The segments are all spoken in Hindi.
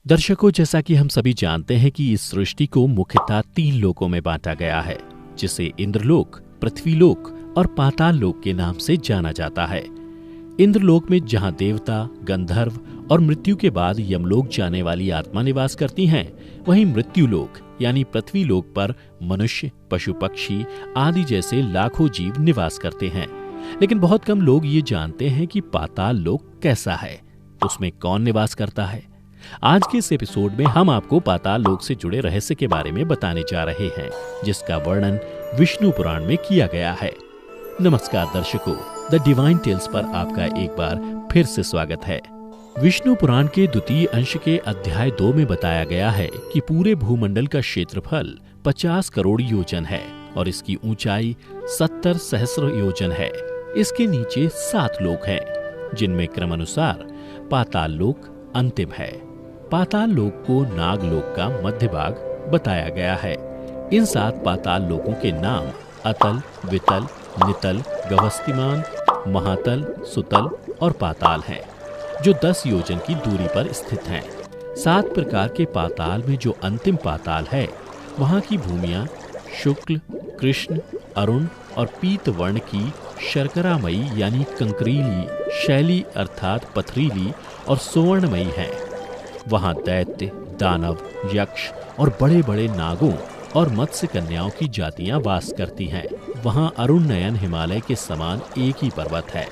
दर्शकों, जैसा कि हम सभी जानते हैं कि इस सृष्टि को मुख्यतः 3 लोकों में बांटा गया है, जिसे इंद्रलोक, पृथ्वीलोक और पाताल लोक के नाम से जाना जाता है। इंद्रलोक में जहां देवता, गंधर्व और मृत्यु के बाद यमलोक जाने वाली आत्मा निवास करती हैं, वहीं मृत्युलोक यानी पृथ्वीलोक पर मनुष्य, पशु पक्षी आदि जैसे लाखों जीव निवास करते हैं। लेकिन बहुत कम लोग ये जानते हैं कि पाताल लोक कैसा है, उसमें कौन निवास करता है। आज के इस एपिसोड में हम आपको पाताल लोक से जुड़े रहस्य के बारे में बताने जा रहे हैं, जिसका वर्णन विष्णु पुराण में किया गया है। नमस्कार दर्शकों, द डिवाइन टेल्स पर आपका एक बार फिर से स्वागत है। विष्णु पुराण के द्वितीय अंश के अध्याय 2 में बताया गया है कि पूरे भूमंडल का क्षेत्रफल 50 करोड़ योजन है और इसकी ऊंचाई 70 सहस्र योजन है। इसके नीचे 7 लोक हैं, जिनमें क्रमानुसार पाताल लोक अंतिम है। पाताल लोक को नाग लोक का मध्य भाग बताया गया है। इन 7 पाताल लोकों के नाम अतल, वितल, नितल, गवस्तिमान, महातल, सुतल और पाताल हैं, जो 10 योजन की दूरी पर स्थित हैं। 7 प्रकार के पाताल में जो अंतिम पाताल है, वहां की भूमियां शुक्ल, कृष्ण, अरुण और पीत वर्ण की शर्करामयी यानी कंकरीली, शैली अर्थात पथरीली और सुवर्णमयी है। वहां दैत्य, दानव, यक्ष और बड़े बड़े नागों और मत्स्य कन्याओं की जातियां वास करती हैं। वहां अरुण नयन हिमालय के समान एक ही पर्वत है।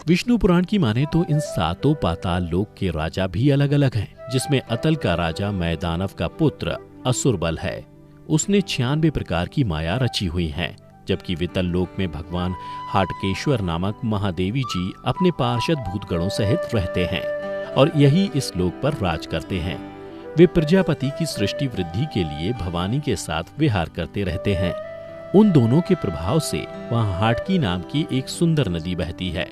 विष्णु पुराण की माने तो इन 7 पाताल लोक के राजा भी अलग अलग हैं, जिसमें अतल का राजा मैदानव का पुत्र असुरबल है। उसने 96 प्रकार की माया रची हुई है, जबकि वितल लोक में भगवान हाटकेश्वर नामक महादेवी जी अपने पार्षद भूतगणों सहित रहते हैं और यही इस लोक पर राज करते हैं। वे प्रजापति की सृष्टि वृद्धि के लिए भवानी के साथ विहार करते रहते हैं। उन दोनों के प्रभाव से वहां हाटकी नाम की एक सुंदर नदी बहती है।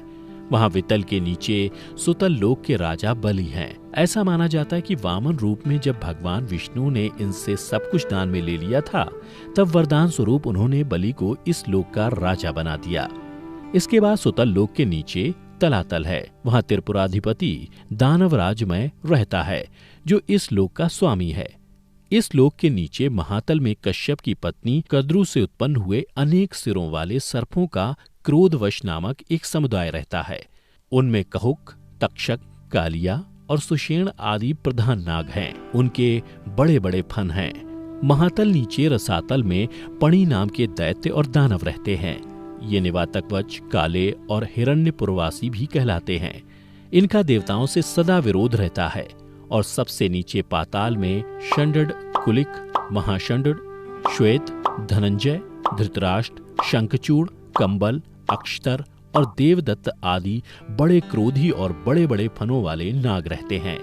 वहां वितल के नीचे सुतल लोक के राजा बलि हैं। ऐसा माना जाता है कि वामन रूप में जब भगवान विष्णु ने इनसे सब कुछ दान में ले लिया था, तब वरदान स्वरूप उन्होंने बलि को इस लोक का राजा बना दिया। इसके बाद सुतल लोक के नीचे तलातल है। वहां त्रिपुराधिपति दानवराज में रहता है, जो इस लोक का स्वामी है। इस लोक के नीचे महातल में कश्यप की पत्नी कद्रु से उत्पन्न हुए अनेक सिरों वाले सर्पों का क्रोधवश नामक एक समुदाय रहता है। उनमें कहुक, तक्षक, कालिया और सुषेण आदि प्रधान नाग हैं। उनके बड़े बड़े फन हैं। महातल नीचे रसातल में पणी नाम के दैत्य और दानव रहते हैं। ये निवातकवच, काले और हिरण्यपुरवासी भी कहलाते हैं। इनका देवताओं से सदा विरोध रहता है। और सबसे नीचे पाताल में षंडड, कुलिक, महाषंडड, श्वेत, धनंजय, धृतराष्ट्र, शंखचूड़, कंबल, अक्षतर और देवदत्त आदि बड़े क्रोधी और बड़े बड़े फनों वाले नाग रहते हैं।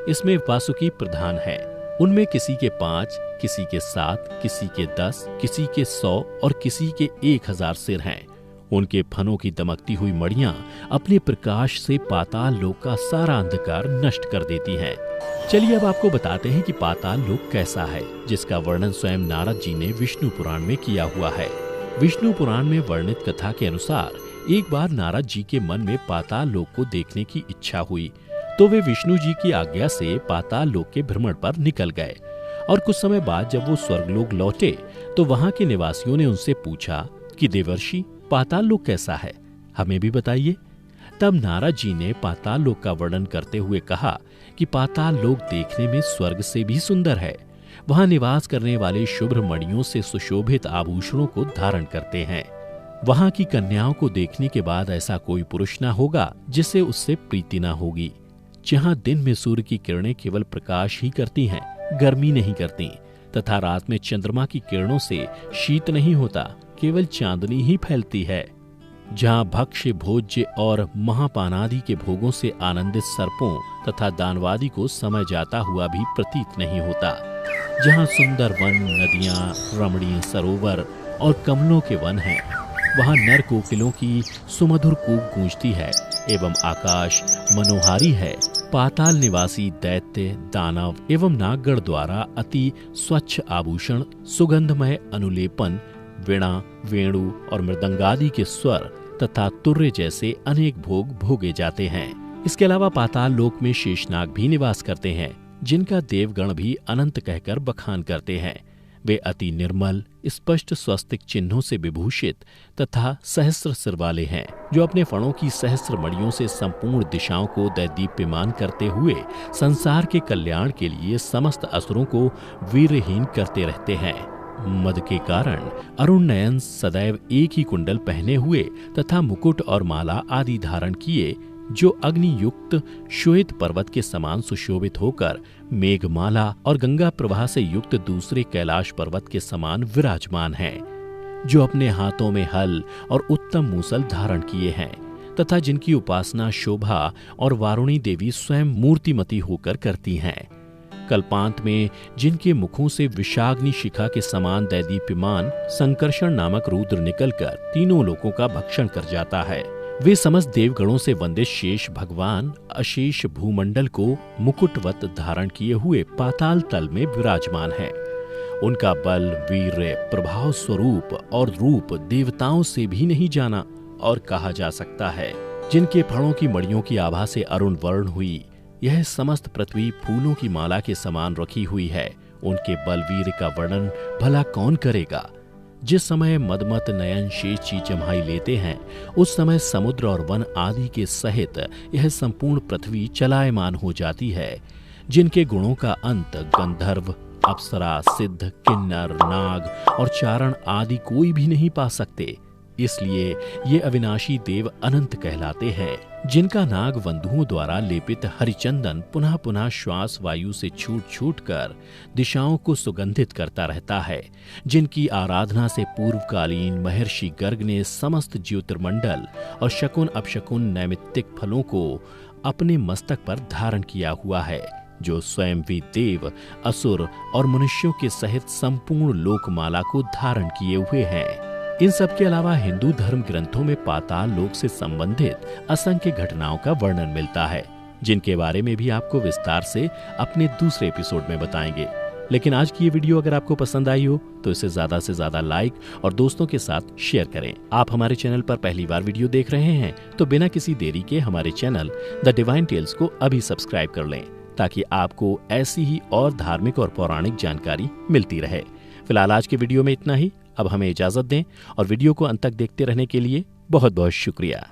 इसमें वासुकी प्रधान है। उनमें किसी के 5, किसी के 7, किसी के 10, किसी के 100 और किसी के 1000 सिर हैं। उनके फनों की दमकती हुई मड़ियां अपने प्रकाश से पाताल लोक का सारा अंधकार नष्ट कर देती हैं। चलिए अब आपको बताते हैं कि पाताल लोक कैसा है, जिसका वर्णन स्वयं नारद जी ने विष्णु पुराण में किया हुआ है। विष्णु पुराण में वर्णित कथा के अनुसार एक बार नारद जी के मन में पाताल लोक को देखने की इच्छा हुई, तो वे विष्णु जी की आज्ञा से पाताल लोक के भ्रमण पर निकल गए। और कुछ समय बाद जब वो स्वर्गलोक लौटे, तो वहां के निवासियों ने उनसे पूछा कि देवर्षि, पाताल लोक कैसा है, हमें भी बताइए। तब नारद जी ने पाताल लोक का वर्णन करते हुए कहा कि पाताल लोक देखने में स्वर्ग से भी सुंदर है। वहां निवास करने वाले शुभ्र मणियों से सुशोभित आभूषणों को धारण करते हैं। वहां की कन्याओं को देखने के बाद ऐसा कोई पुरुष न होगा जिसे उससे प्रीति न होगी। जहां दिन में सूर्य की किरणें केवल प्रकाश ही करती हैं, गर्मी नहीं करती, तथा रात में चंद्रमा की किरणों से शीत नहीं होता, केवल चांदनी ही फैलती है। जहाँ भक्ष्य, भोज्य और महापानादि के भोगों से आनंदित सर्पों तथा दानवादी को समय जाता हुआ भी प्रतीत नहीं होता। जहाँ सुंदर वन, नदियाँ, रमणीय सरोवर और कमलों के वन हैं, वहाँ नर कोकिलों की सुमधुर कूक गूंजती है एवं आकाश मनोहारी है। पाताल निवासी दैत्य, दानव एवं नागगण द्वारा अति स्वच्छ आभूषण, सुगंधमय अनुलेपन, वीणा, वेणु और मृदंगादि के स्वर तथा तुर्य जैसे अनेक भोग भोगे जाते हैं। इसके अलावा पाताल लोक में शेषनाग भी निवास करते हैं। जिनका देवगण भी अनंत कहकर बखान करते हैं। वे अति निर्मल, स्पष्ट स्वस्तिक चिन्हों से विभूषित तथा सहस्र सिर वाले हैं, जो अपने फणों की सहस्र मणियों से संपूर्ण दिशाओं को दैदीप्यमान करते हुए संसार के कल्याण के लिए समस्त असुरों को वीरहीन करते रहते हैं। मद के कारण अरुण नयन सदैव एक ही कुंडल पहने हुए तथा मुकुट और माला आदि धारण किए, जो अग्नि युक्त श्वेत पर्वत के समान सुशोभित होकर मेघमाला और गंगा प्रवाह से युक्त दूसरे कैलाश पर्वत के समान विराजमान हैं, जो अपने हाथों में हल और उत्तम मूसल धारण किए हैं तथा जिनकी उपासना शोभा और वारुणी देवी स्वयं मूर्तिमती होकर करती हैं। कल्पांत में जिनके मुखों से विषाग्नि शिखा के समान दैदीप्यमान संकर्षण नामक रुद्र निकलकर तीनों लोकों का भक्षण कर जाता है, वे समस्त देवगणों से वंदित शेष भगवान अशेष भूमंडल को मुकुटवत धारण किए हुए पाताल तल में विराजमान है। उनका बल, वीर्य, प्रभाव, स्वरूप और रूप देवताओं से भी नहीं जाना और कहा जा सकता है। जिनके फणों की मणियों की आभा से अरुण वर्ण हुई यह समस्त पृथ्वी फूलों की माला के समान रखी हुई है, उनके बलवीर का वर्णन भला कौन करेगा। जिस समय मदमत नयन शेष जी जम्हाई लेते हैं, उस समय समुद्र और वन आदि के सहित यह संपूर्ण पृथ्वी चलायमान हो जाती है। जिनके गुणों का अंत गंधर्व, अप्सरा, सिद्ध, किन्नर, नाग और चारण आदि कोई भी नहीं पा सकते, इसलिए ये अविनाशी देव अनंत कहलाते हैं। जिनका नाग वंधुओं द्वारा लेपित हरिचंदन पुनः पुनः श्वास वायु से छूट छूट कर दिशाओं को सुगंधित करता रहता है, जिनकी आराधना से पूर्वकालीन महर्षि गर्ग ने समस्त ज्योतिर्मंडल और शकुन अपशकुन नैमित्तिक फलों को अपने मस्तक पर धारण किया हुआ है, जो स्वयं भी देव, असुर और मनुष्यों के सहित संपूर्ण लोकमाला को धारण किए हुए हैं। इन सब के अलावा हिंदू धर्म ग्रंथों में पाताल लोक से संबंधित असंख्य घटनाओं का वर्णन मिलता है, जिनके बारे में भी आपको विस्तार से अपने दूसरे एपिसोड में बताएंगे। लेकिन आज की ये वीडियो अगर आपको पसंद आई हो तो इसे ज्यादा से ज्यादा लाइक और दोस्तों के साथ शेयर करें। आप हमारे चैनल पर पहली बार वीडियो देख रहे हैं तो बिना किसी देरी के हमारे चैनल द डिवाइन टेल्स को अभी सब्सक्राइब कर लें, ताकि आपको ऐसी ही और धार्मिक और पौराणिक जानकारी मिलती रहे। फिलहाल आज के वीडियो में इतना ही। अब हमें इजाजत दें और वीडियो को अंत तक देखते रहने के लिए बहुत बहुत शुक्रिया।